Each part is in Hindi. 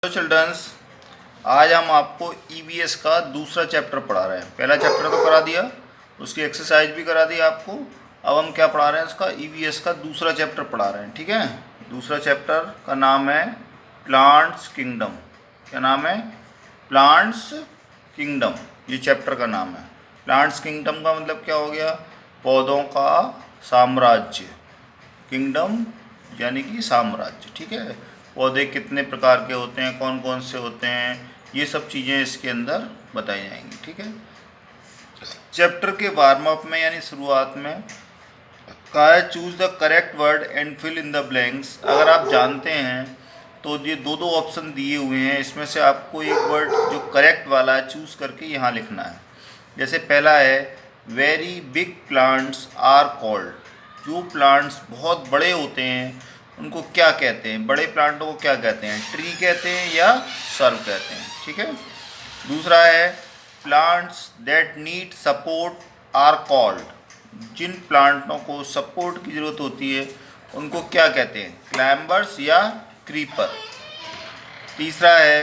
हेलो चिल्ड्रंस, आज हम आपको ईवीएस का दूसरा चैप्टर पढ़ा रहे हैं। पहला चैप्टर तो करा दिया, उसकी एक्सरसाइज भी करा दी आपको। अब हम क्या पढ़ा रहे हैं, इसका ईवीएस का दूसरा चैप्टर पढ़ा रहे हैं। ठीक है, दूसरा चैप्टर का नाम है प्लांट्स किंगडम। क्या नाम है? प्लांट्स किंगडम, ये चैप्टर का नाम है। प्लांट्स किंगडम का मतलब क्या हो गया? पौधों का साम्राज्य। किंगडम यानी कि साम्राज्य। ठीक है, पौधे कितने प्रकार के होते हैं, कौन कौन से होते हैं, ये सब चीज़ें इसके अंदर बताई जाएंगी। ठीक है, चैप्टर के वार्म अप में यानी शुरुआत में कहा है choose the correct word and fill in the blanks. अगर आप जानते हैं तो ये दो दो ऑप्शन दिए हुए हैं, इसमें से आपको एक वर्ड जो करेक्ट वाला है चूज़ करके यहाँ लिखना है। जैसे पहला है very big plants are called. जो प्लांट्स बहुत बड़े होते हैं उनको क्या कहते हैं? बड़े प्लांटों को क्या कहते हैं? ट्री कहते हैं या सर्व कहते हैं। ठीक है, दूसरा है plants that need support are called. जिन प्लांटों को सपोर्ट की ज़रूरत होती है उनको क्या कहते हैं? क्लाइंबर्स या क्रीपर। तीसरा है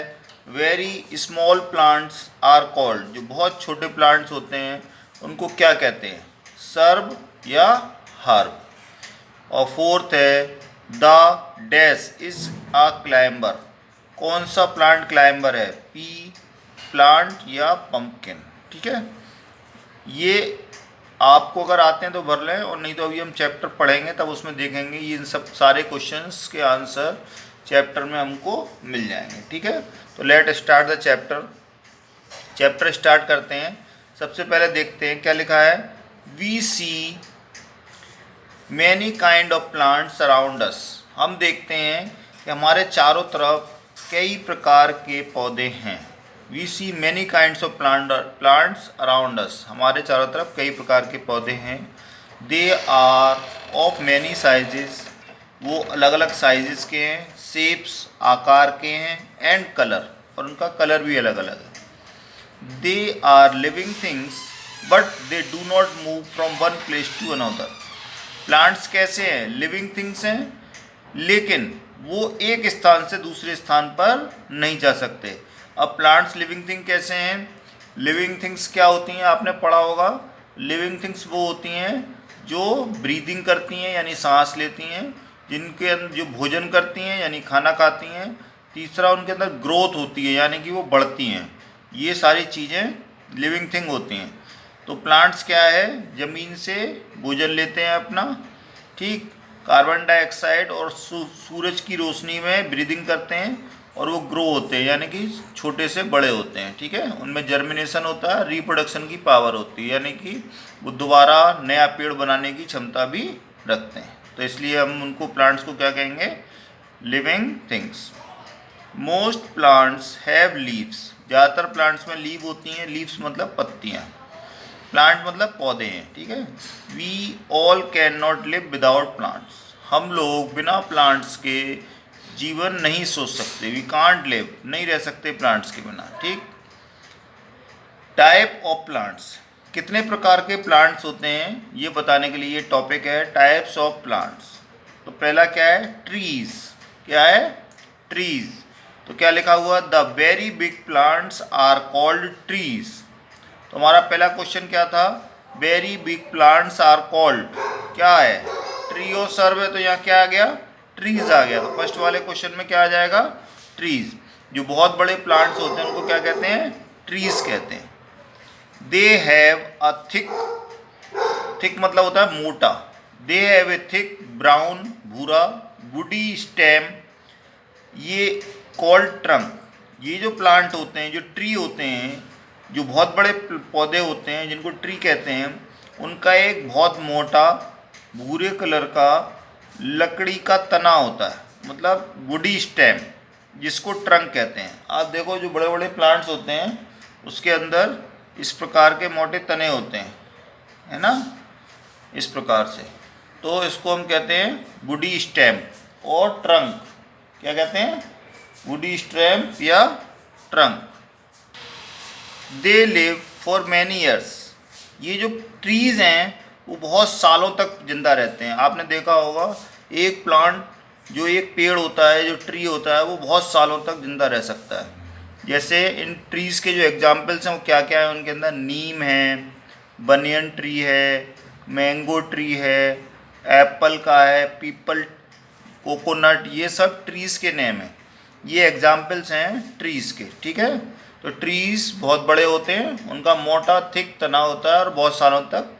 very small plants are called. जो बहुत छोटे प्लांट्स होते हैं उनको क्या कहते हैं? सर्ब या हर्ब। और फोर्थ है the dash is a climber. कौन सा प्लांट क्लाइंबर है? पी प्लांट या पंपकिन। ठीक है, ये आपको अगर आते हैं तो भर लें, और नहीं तो अभी हम चैप्टर पढ़ेंगे तब उसमें देखेंगे। ये इन सब सारे क्वेश्चंस के आंसर चैप्टर में हमको मिल जाएंगे। ठीक है, तो let start the chapter start करते हैं। सबसे पहले देखते हैं क्या लिखा है। We see many kind of plants around us. हम देखते हैं कि हमारे चारों तरफ कई प्रकार के पौधे हैं। We see many kinds of plants around us. हमारे चारों तरफ कई प्रकार के पौधे हैं। They are of many sizes. वो अलग अलग साइजेस के हैं। शेप्स आकार के हैं। एंड कलर, और उनका कलर भी अलग अलग है। They are living things but they do not move from one place to another. Plants कैसे हैं? लिविंग थिंग्स हैं, लेकिन वो एक स्थान से दूसरे स्थान पर नहीं जा सकते। अब प्लांट्स लिविंग थिंग कैसे हैं? लिविंग थिंग्स क्या होती हैं? आपने पढ़ा होगा। लिविंग थिंग्स वो होती हैं जो ब्रीदिंग करती हैं यानी सांस लेती हैं, जिनके अंदर जो भोजन करती हैं यानी खाना खाती हैं। तीसरा, उनके अंदर ग्रोथ होती है यानी कि वो बढ़ती हैं। ये सारी चीज़ें लिविंग थिंग होती हैं। तो प्लांट्स क्या है? ज़मीन से भोजन लेते हैं अपना, ठीक, कार्बन डाइऑक्साइड और सूरज की रोशनी में ब्रीदिंग करते हैं, और वो ग्रो होते हैं यानी कि छोटे से बड़े होते हैं। ठीक है, उनमें जर्मिनेशन होता है, रिप्रोडक्शन की पावर होती है, यानी कि वो दोबारा नया पेड़ बनाने की क्षमता भी रखते हैं। तो इसलिए हम उनको प्लांट्स को क्या कहेंगे? Living things. Most plants have leaves. ज़्यादातर प्लांट्स में लीव होती हैं। लीव्स मतलब पत्तियाँ, प्लांट मतलब पौधे हैं। ठीक है, we all can not live without plants. हम लोग बिना प्लांट्स के जीवन नहीं सोच सकते। वी कांट लिव, नहीं रह सकते प्लांट्स के बिना। ठीक, टाइप ऑफ प्लांट्स, कितने प्रकार के प्लांट्स होते हैं ये बताने के लिए ये टॉपिक है, टाइप्स ऑफ प्लांट्स। तो पहला क्या है? ट्रीज। क्या है? ट्रीज। तो क्या लिखा हुआ? The very big plants are called trees. तो हमारा पहला क्वेश्चन क्या था? Very big plants are called क्या है? ट्री और सर्व है, तो यहाँ क्या आ गया? ट्रीज आ गया। तो फर्स्ट वाले क्वेश्चन में क्या आ जाएगा? ट्रीज। जो बहुत बड़े प्लांट्स होते हैं उनको क्या कहते हैं? ट्रीज कहते हैं। They have a thick, thick मतलब होता है मोटा। They have a thick brown भूरा वुडी स्टेम, ये कॉल्ड ट्रंक। ये जो प्लांट होते हैं, जो ट्री होते हैं, जो बहुत बड़े पौधे होते हैं जिनको ट्री कहते हैं, उनका एक बहुत मोटा भूरे कलर का लकड़ी का तना होता है, मतलब वुडी स्टेम, जिसको ट्रंक कहते हैं। आप देखो जो बड़े बड़े प्लांट्स होते हैं उसके अंदर इस प्रकार के मोटे तने होते हैं, है ना, इस प्रकार से। तो इसको हम कहते हैं वुडी स्टेम और ट्रंक। क्या कहते हैं? वुडी स्टेम या trunk. They live for many years. ये जो ट्रीज़ हैं वो बहुत सालों तक जिंदा रहते हैं। आपने देखा होगा एक प्लांट जो एक पेड़ होता है, जो ट्री होता है, वो बहुत सालों तक जिंदा रह सकता है। जैसे इन ट्रीज़ के जो एग्जाम्पल्स हैं वो क्या क्या है, उनके अंदर नीम है, बनियन ट्री है, मैंगो ट्री है, एप्पल का है, पीपल, कोकोनट, ये सब ट्रीज़ के नेम हैं। ये एग्जाम्पल्स हैं ट्रीज़ के, ठीक है। तो ट्रीज़ बहुत बड़े होते हैं, उनका मोटा थिक तना होता है और बहुत सालों तक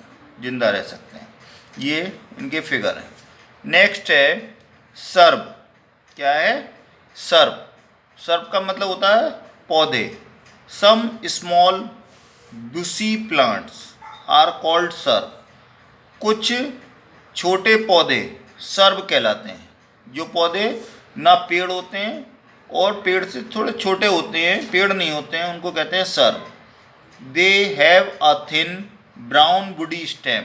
जिंदा रह सकते हैं। ये इनके फिगर हैं। नेक्स्ट है सर्ब। क्या है? सर्ब। सर्ब का मतलब होता है पौधे। Some small bushy plants are called shrub. कुछ छोटे पौधे सर्ब कहलाते हैं। जो पौधे ना पेड़ होते हैं और पेड़ से थोड़े छोटे होते हैं, पेड़ नहीं होते हैं, उनको कहते हैं SERB. They have a thin brown woody stem.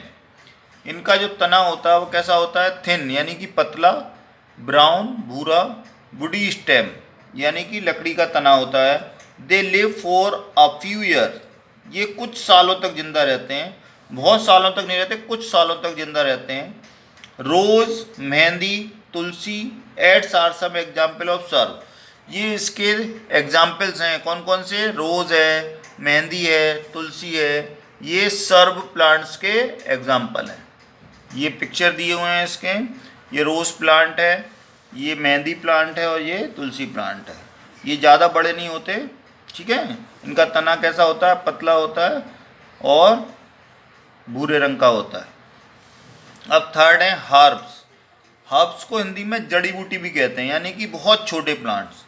इनका जो तना होता है वो कैसा होता है? थिन यानी कि पतला, ब्राउन भूरा, वुडी स्टेम यानी कि लकड़ी का तना होता है। They live for a few year. ये कुछ सालों तक जिंदा रहते हैं, बहुत सालों तक नहीं रहते, कुछ सालों तक जिंदा रहते हैं। रोज, मेहंदी, तुलसी, एड्स are some example of shrub. ये इसके एग्जाम्पल्स हैं। कौन कौन से? रोज़ है, मेहंदी है, तुलसी है, ये सर्ब प्लांट्स के एग्जाम्पल हैं। ये पिक्चर दिए हुए हैं इसके। ये रोज़ प्लांट है, ये मेहंदी प्लांट है और ये तुलसी प्लांट है। ये ज़्यादा बड़े नहीं होते, ठीक है। इनका तना कैसा होता है? पतला होता है और भूरे रंग का होता है। अब थर्ड है हर्ब्स। हर्ब्स को हिंदी में जड़ी बूटी भी कहते हैं, यानी कि बहुत छोटे plants.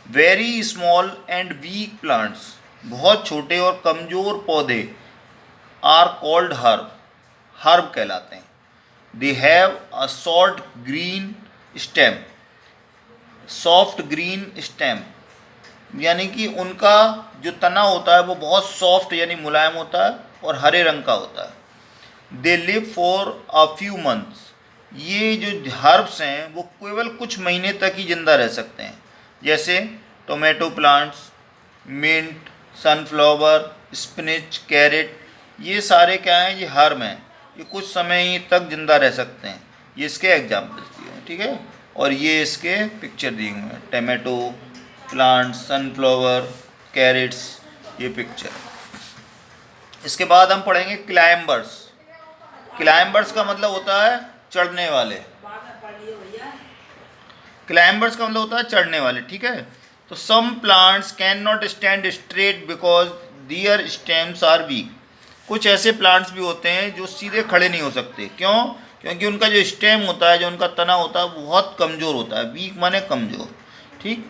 Very small and weak plants. बहुत छोटे और कमज़ोर पौधे आर कॉल्ड हर्ब। हर्ब कहलाते हैं। They have a short green stem. Soft green stem यानी कि उनका जो तना होता है वो बहुत सॉफ्ट यानी मुलायम होता है और हरे रंग का होता है। They live for a few months. ये जो हर्ब्स हैं वो केवल कुछ महीने तक ही जिंदा रह सकते हैं। जैसे tomato plants, mint, sunflower, spinach, carrot, ये सारे क्या हैं? ये हर्ब हैं। ये कुछ समय ही तक जिंदा रह सकते हैं। ये इसके एग्जाम्पल्स दिए हैं, ठीक है। और ये इसके पिक्चर दिए हुए हैं, टोमेटो प्लांट्स, सनफ्लावर, कैरेट्स, ये पिक्चर। इसके बाद हम पढ़ेंगे क्लाइंबर्स। क्लाइंबर्स का मतलब होता है चढ़ने वाले। क्लाइंबर्स का मतलब होता है चढ़ने वाले, ठीक है। तो some plants can not stand straight because their stems are weak. कुछ ऐसे प्लांट्स भी होते हैं जो सीधे खड़े नहीं हो सकते। क्यों? क्योंकि उनका जो स्टेम होता है, जो उनका तना होता है, वो बहुत कमज़ोर होता है। वीक माने कमज़ोर, ठीक।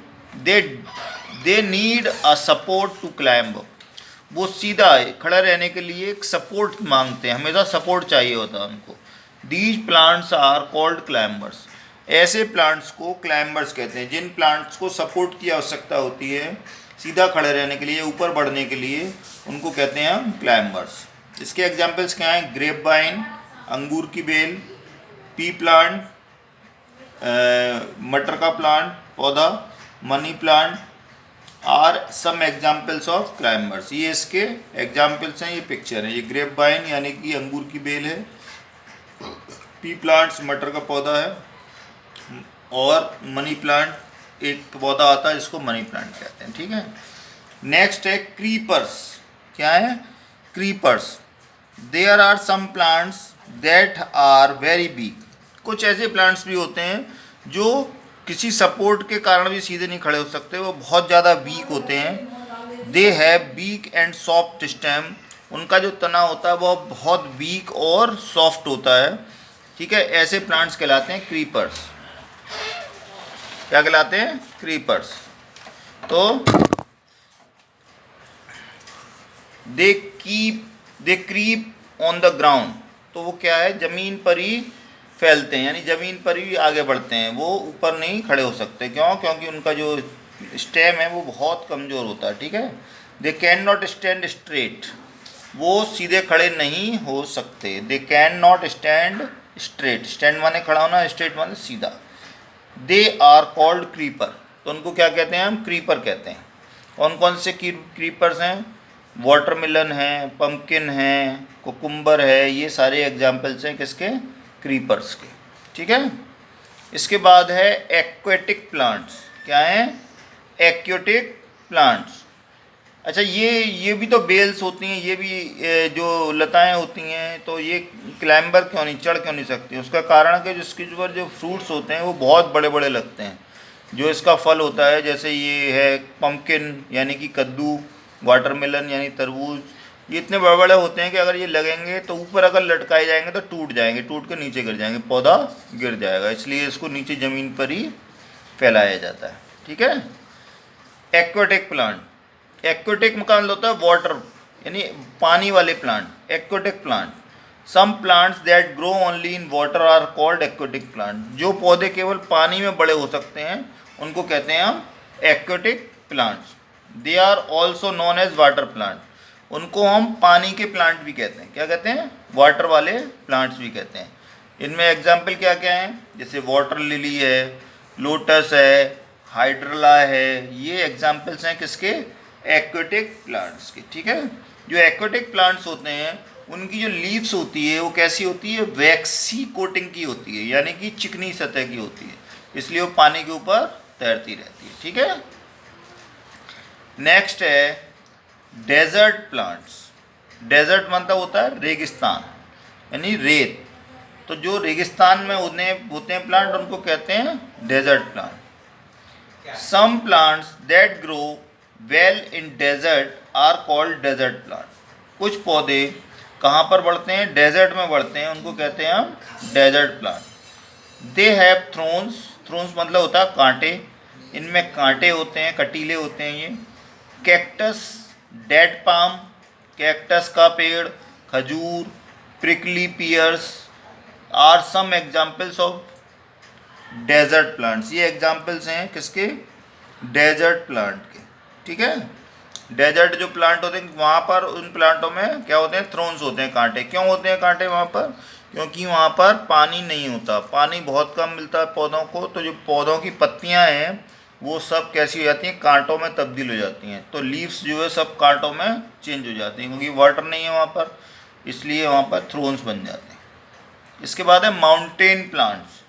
They need a support to climb. वो सीधा खड़ा रहने के लिए एक सपोर्ट मांगते हैं, हमेशा सपोर्ट चाहिए होता है उनको। These plants are called climbers. ऐसे प्लांट्स को क्लाइंबर्स कहते हैं। जिन प्लांट्स को सपोर्ट की आवश्यकता होती है सीधा खड़े रहने के लिए, ऊपर बढ़ने के लिए, उनको कहते हैं हम क्लाइंबर्स। इसके एग्जाम्पल्स क्या हैं? ग्रेप वाइन, अंगूर की बेल, पी प्लांट, मटर का प्लांट पौधा, money plant are some examples of climbers. ये इसके एग्जाम्पल्स हैं, ये पिक्चर है। ये ग्रेप वाइन यानी कि अंगूर की बेल है, पी प्लांट्स मटर का पौधा है, और मनी प्लांट एक पौधा आता है जिसको मनी प्लांट कहते हैं, ठीक है। नेक्स्ट है क्रीपर्स। क्या है? Creepers. There are some plants that are very big. कुछ ऐसे प्लांट्स भी होते हैं जो किसी सपोर्ट के कारण भी सीधे नहीं खड़े हो सकते, वो बहुत ज़्यादा वीक होते हैं। They have week and soft stem. उनका जो तना होता है वो बहुत वीक और सॉफ्ट होता है, ठीक है। ऐसे प्लांट्स कहलाते हैं क्रीपर्स। क्या कहलाते हैं? क्रीपर्स। तो दे क्रीप ऑन द ग्राउंड। तो वो क्या है? ज़मीन पर ही फैलते हैं, यानी ज़मीन पर ही आगे बढ़ते हैं, वो ऊपर नहीं खड़े हो सकते। क्यों? क्योंकि उनका जो स्टेम है वो बहुत कमज़ोर होता है, ठीक है। They can not stand straight. वो सीधे खड़े नहीं हो सकते। They can not stand straight. Stand माने खड़ा होना, स्ट्रेट माने सीधा। They are called creeper. तो उनको क्या कहते हैं? हम क्रीपर कहते हैं। कौन कौन से क्रीपर्स हैं? वाटरमेलन है, पम्पकिन है, कुकुम्बर है, ये सारे एग्जाम्पल्स हैं किसके? क्रीपर्स के, ठीक है। इसके बाद है एक्वेटिक प्लांट्स। क्या है? Aquatic plants. अच्छा, ये भी तो बेल्स होती हैं, ये भी जो लताएं होती हैं, तो ये क्लाइंबर क्यों नहीं, चढ़ क्यों नहीं सकती? उसका कारण है कि जिसके ऊपर जो फ्रूट्स होते हैं वो बहुत बड़े बड़े लगते हैं। जो इसका फल होता है, जैसे ये है पम्पकिन यानी कि कद्दू, वाटरमेलन यानी तरबूज, ये इतने बड़े बड़े होते हैं कि अगर ये लगेंगे तो ऊपर अगर लटकाए जाएंगे तो टूट जाएंगे, टूट कर नीचे गिर जाएंगे, पौधा गिर जाएगा। इसलिए इसको नीचे ज़मीन पर ही फैलाया जाता है। ठीक है। एक्वेटिक प्लांट, एक्वेटिक का मतलब होता है वाटर यानी पानी वाले plant, aquatic plant. Some plants that grow only in water are called aquatic plant. जो पौधे केवल पानी में बड़े हो सकते हैं उनको कहते हैं हम aquatic plants. They are also known as water plant. उनको हम पानी के प्लांट भी कहते हैं। क्या कहते हैं? वाटर वाले प्लांट्स भी कहते हैं। इनमें एग्जाम्पल क्या क्या हैं? जैसे वाटर लिली है, लोटस है, हाइड्रला है, ये एग्जाम्पल्स हैं किसके? एक्वेटिक प्लांट्स के। ठीक है। जो एक्वेटिक प्लांट्स होते हैं उनकी जो लीव्स होती है वो कैसी होती है? वैक्सी कोटिंग की होती है, यानी कि चिकनी सतह की होती है, इसलिए वो पानी के ऊपर तैरती रहती है। ठीक है। नेक्स्ट है डेजर्ट प्लांट्स। डेजर्ट मतलब होता है रेगिस्तान यानी रेत। तो जो रेगिस्तान में होते हैं प्लांट उनको कहते हैं desert plant. Some plants that grow well in desert are called desert plant. कुछ पौधे कहाँ पर बढ़ते हैं? डेजर्ट में बढ़ते हैं, उनको कहते हैं हम desert plant. They have thorns. Thorns मतलब होता है कांटे, इनमें कांटे होते हैं, कटीले होते हैं ये। कैक्टस, डेड पाम, कैक्टस का पेड़, खजूर, prickly pears are some examples of desert plants. ये एग्जाम्पल्स हैं किसके? डेजर्ट प्लांट के। ठीक है। डेजर्ट जो प्लांट होते हैं वहाँ पर उन प्लांटों में क्या होते हैं? थ्रोन्स होते हैं, कांटे। क्यों होते हैं कांटे वहाँ पर? क्योंकि वहाँ पर पानी नहीं होता, पानी बहुत कम मिलता है पौधों को। तो जो पौधों की पत्तियाँ हैं वो सब कैसी हो जाती हैं? कांटों में तब्दील हो जाती हैं। तो लीव्स जो है सब कांटों में चेंज हो जाती हैं, क्योंकि वाटर नहीं है वहाँ पर, इसलिए वहाँ पर थ्रोन्स बन जाते हैं। इसके बाद है mountain plants.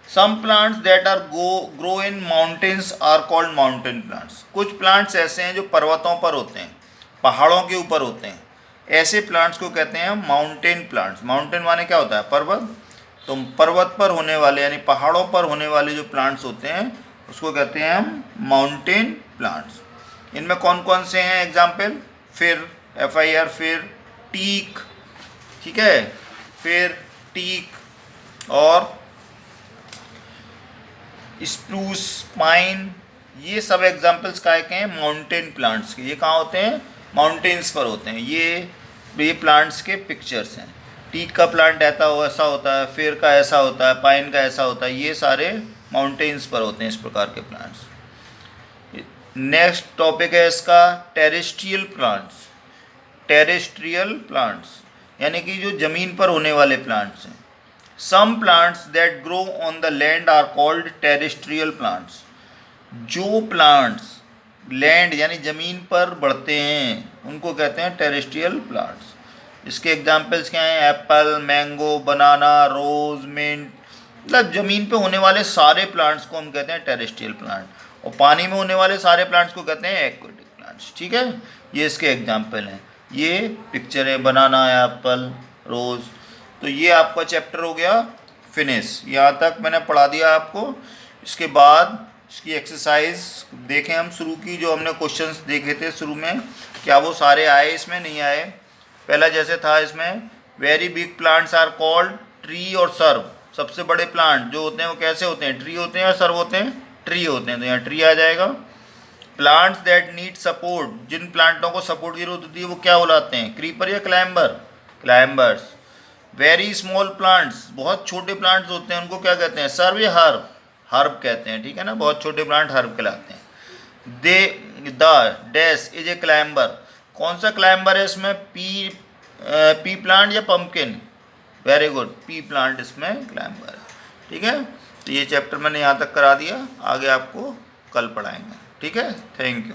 Some plants that are grow in mountains are called mountain plants. कुछ प्लांट्स ऐसे हैं जो पर्वतों पर होते हैं, पहाड़ों के ऊपर होते हैं, ऐसे प्लांट्स को कहते हैं माउंटेन प्लांट्स। माउंटेन माने क्या होता है? पर्वत। तो पर्वत पर होने वाले यानी पहाड़ों पर होने वाले जो प्लांट्स होते हैं उसको कहते हैं हम माउंटेन प्लांट्स। इनमें कौन कौन से हैं एग्जाम्पल? फिर, FIR, फिर, टीक, ठीक है, फिर, टीक और स्प्रूस, पाइन, ये सब एग्जाम्पल्स काय के हैं? माउंटेन प्लांट्स के। ये कहाँ होते हैं? माउंटेन्स पर होते हैं। ये प्लांट्स के पिक्चर्स हैं। टीक का प्लांट ऐसा होता है, फिर का ऐसा होता है, पाइन का ऐसा होता है, ये सारे माउंटेन्स पर होते हैं इस प्रकार के प्लांट्स। नेक्स्ट टॉपिक है इसका टेरेस्ट्रियल प्लांट्स। टेरेस्ट्रियल प्लांट्स यानी कि जो ज़मीन पर होने वाले प्लांट्स हैं। Some plants that grow on the land are called terrestrial plants. जो प्लांट्स लैंड यानी ज़मीन पर बढ़ते हैं उनको कहते हैं टेरेस्ट्रियल प्लांट्स। इसके एग्जाम्पल्स क्या हैं? एप्पल, मैंगो, बनाना, रोज, मिंट। मतलब ज़मीन पे होने वाले सारे प्लांट्स को हम कहते हैं टेरेस्ट्रियल प्लांट, और पानी में होने वाले सारे प्लांट्स को कहते हैं एक्वेटिक प्लांट्स। ठीक है। ये इसके एग्जाम्पल हैं। ये पिक्चर है बनाना, एप्पल, रोज़। तो ये आपका चैप्टर हो गया फिनिश। यहाँ तक मैंने पढ़ा दिया आपको। इसके बाद इसकी एक्सरसाइज देखें हम शुरू की, जो हमने क्वेश्चंस देखे थे शुरू में, क्या वो सारे आए? इसमें नहीं आए। पहला जैसे था इसमें very big plants are called tree और सर्व। सबसे बड़े प्लांट जो होते हैं वो कैसे होते हैं? ट्री होते हैं या सर्व होते हैं? ट्री होते हैं। तो यहाँ ट्री आ जाएगा। प्लांट्स दैट नीड सपोर्ट, जिन प्लांटों को सपोर्ट की जरूरत होती है वो क्या बुलाते हैं? क्रीपर या climber? Climbers. Very small plants, बहुत छोटे प्लांट्स होते हैं उनको क्या कहते हैं? सर्व या हर्ब? हर्ब कहते हैं। ठीक है ना, बहुत छोटे प्लांट हर्ब कहलाते हैं। The dash is a climber. कौन सा क्लाइंबर है इसमें? पी प्लांट या pumpkin? Very good, P plant इसमें क्लाइंबर है। ठीक है। तो ये चैप्टर मैंने यहाँ तक करा दिया, आगे आपको कल पढ़ाएंगे। ठीक है। Thank you.